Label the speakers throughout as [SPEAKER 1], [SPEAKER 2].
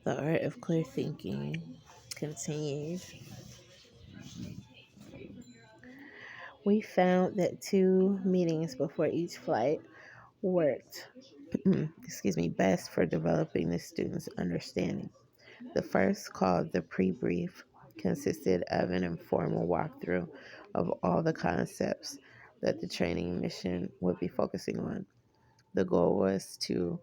[SPEAKER 1] The art of clear thinking continues. We found that two meetings before each flight worked best for developing the student's understanding. The first, called the pre-brief, consisted of an informal walkthrough of all the concepts that the training mission would be focusing on. The goal was to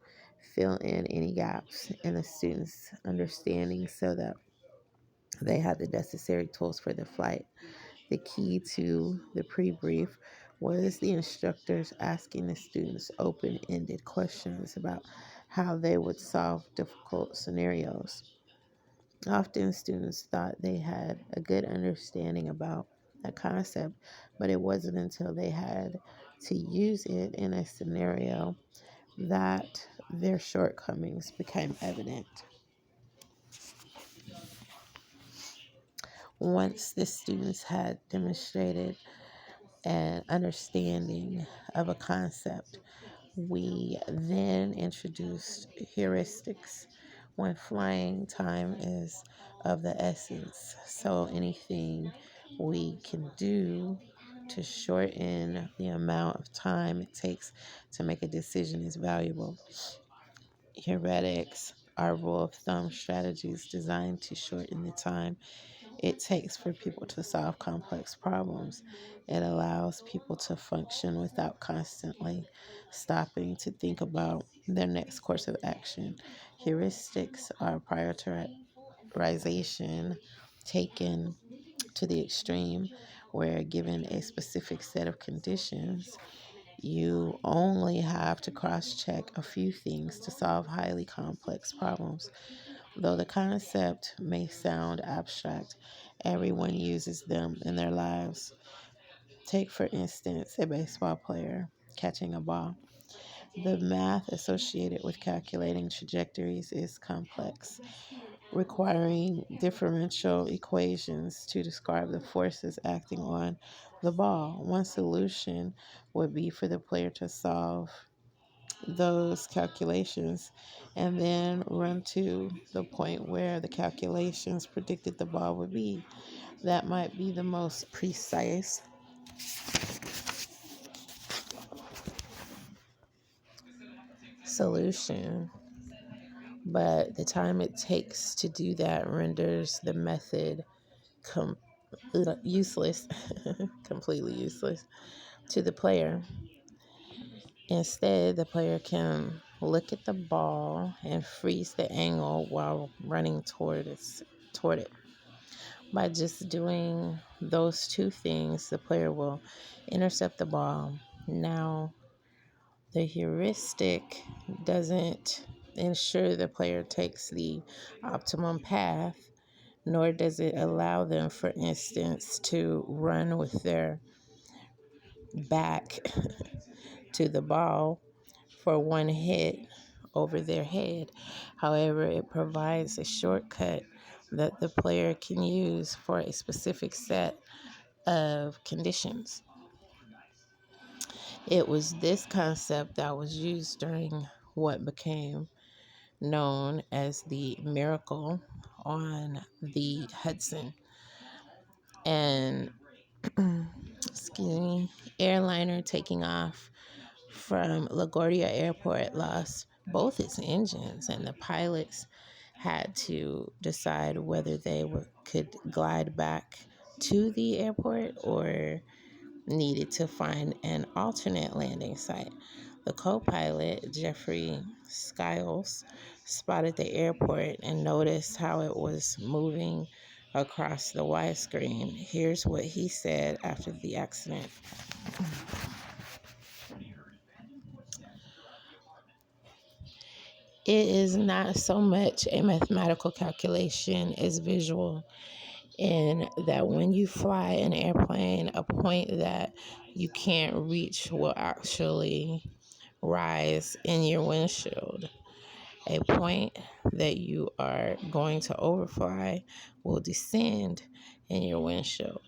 [SPEAKER 1] fill in any gaps in the students' understanding so that they had the necessary tools for the flight. The key to the pre brief was the instructors asking the students open ended questions about how they would solve difficult scenarios. Often, students thought they had a good understanding about a concept, but it wasn't until they had to use it in a scenario that their shortcomings became evident. Once the students had demonstrated an understanding of a concept, we then introduced heuristics when flying time is of the essence. So anything we can do to shorten the amount of time it takes to make a decision is valuable. Heuristics are rule of thumb strategies designed to shorten the time it takes for people to solve complex problems. It allows people to function without constantly stopping to think about their next course of action. Heuristics are prioritization taken to the extreme, where given a specific set of conditions, you only have to cross check a few things to solve highly complex problems. Though the concept may sound abstract, everyone uses them in their lives. Take, for instance, a baseball player catching a ball. The math associated with calculating trajectories is complex, requiring differential equations to describe the forces acting on the ball. One solution would be for the player to solve those calculations and then run to the point where the calculations predicted the ball would be. That might be the most precise solution, but the time it takes to do that renders the method com- useless, completely useless to the player. Instead, the player can look at the ball and freeze the angle while running toward it. By just doing those two things, the player will intercept the ball. Now, the heuristic doesn't ensure the player takes the optimum path, nor does it allow them, for instance, to run with their back to the ball for one hit over their head. However, it provides a shortcut that the player can use for a specific set of conditions. It was this concept that was used during what became known as the miracle on the Hudson and airliner taking off from LaGuardia Airport lost both its engines, and the pilots had to decide whether could glide back to the airport or needed to find an alternate landing site. The co-pilot, Jeffrey Skiles, spotted the airport and noticed how it was moving across the widescreen. Here's what he said after the accident. It is not so much a mathematical calculation as visual, in that when you fly an airplane, a point that you can't reach will actually rise in your windshield. A point that you are going to overfly will descend in your windshield.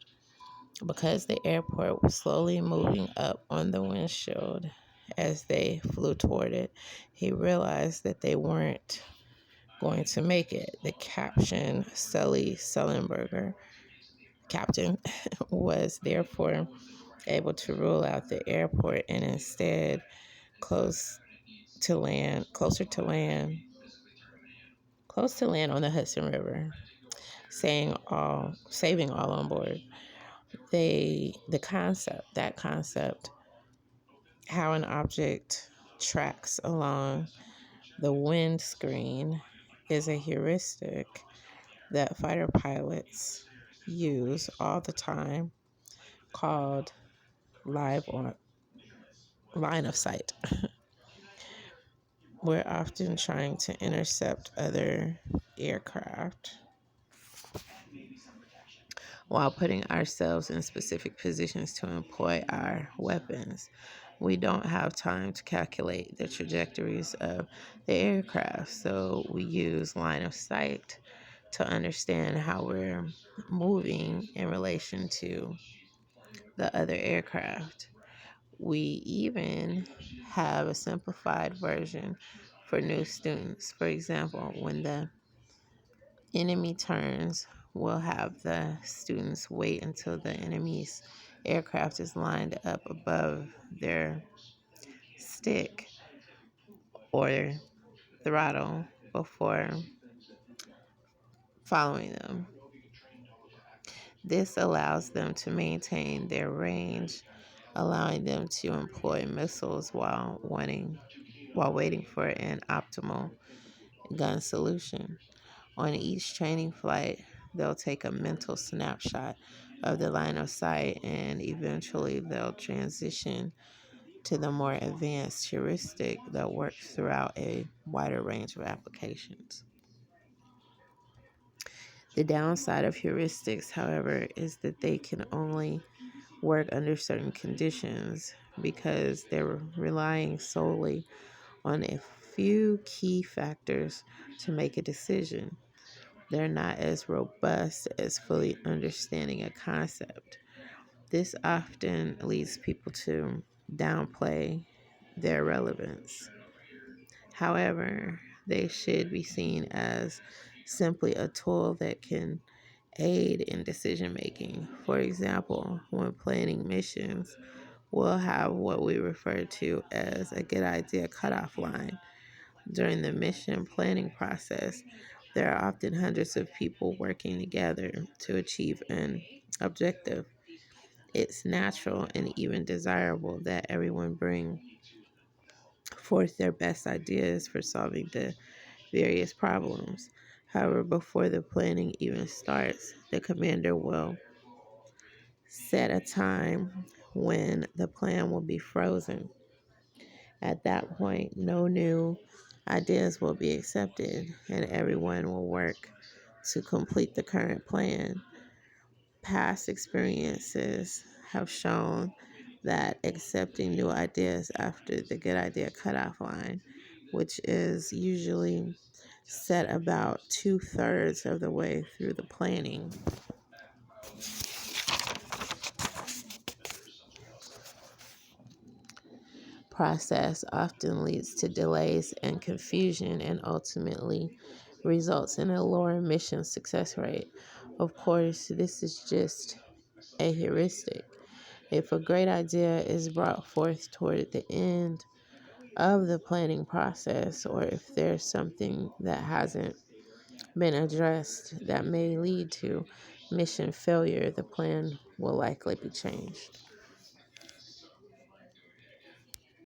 [SPEAKER 1] Because the airport was slowly moving up on the windshield as they flew toward it, he realized that they weren't going to make it. The caption, Sully Sullenberger, captain, was therefore able to rule out the airport and instead closer to land, close to land on the Hudson River, saving all on board. That concept, how an object tracks along the windscreen, is a heuristic that fighter pilots use all the time, called live on line of sight. We're often trying to intercept other aircraft while putting ourselves in specific positions to employ our weapons. We don't have time to calculate the trajectories of the aircraft, so we use line of sight to understand how we're moving in relation to the other aircraft. We even have a simplified version for new students. For example, when the enemy turns, we'll have the students wait until the enemy's aircraft is lined up above their stick or throttle before following them. This allows them to maintain their range, allowing them to employ missiles while waiting for an optimal gun solution. On each training flight, they'll take a mental snapshot of the line of sight, and eventually they'll transition to the more advanced heuristic that works throughout a wider range of applications. The downside of heuristics, however, is that they can only work under certain conditions because they're relying solely on a few key factors to make a decision. They're not as robust as fully understanding a concept. This often leads people to downplay their relevance. However, they should be seen as simply a tool that can aid in decision making. For example, when planning missions, we'll have what we refer to as a good idea cutoff line. During the mission planning process, there are often hundreds of people working together to achieve an objective. It's natural and even desirable that everyone bring forth their best ideas for solving the various problems. However, before the planning even starts, the commander will set a time when the plan will be frozen. At that point, no new ideas will be accepted and everyone will work to complete the current plan. Past experiences have shown that accepting new ideas after the good idea cutoff line, which is usually set about 2/3 of the way through the planning process, often leads to delays and confusion and ultimately results in a lower mission success rate. Of course, this is just a heuristic. If a great idea is brought forth toward the end of the planning process, or if there's something that hasn't been addressed that may lead to mission failure, the plan will likely be changed.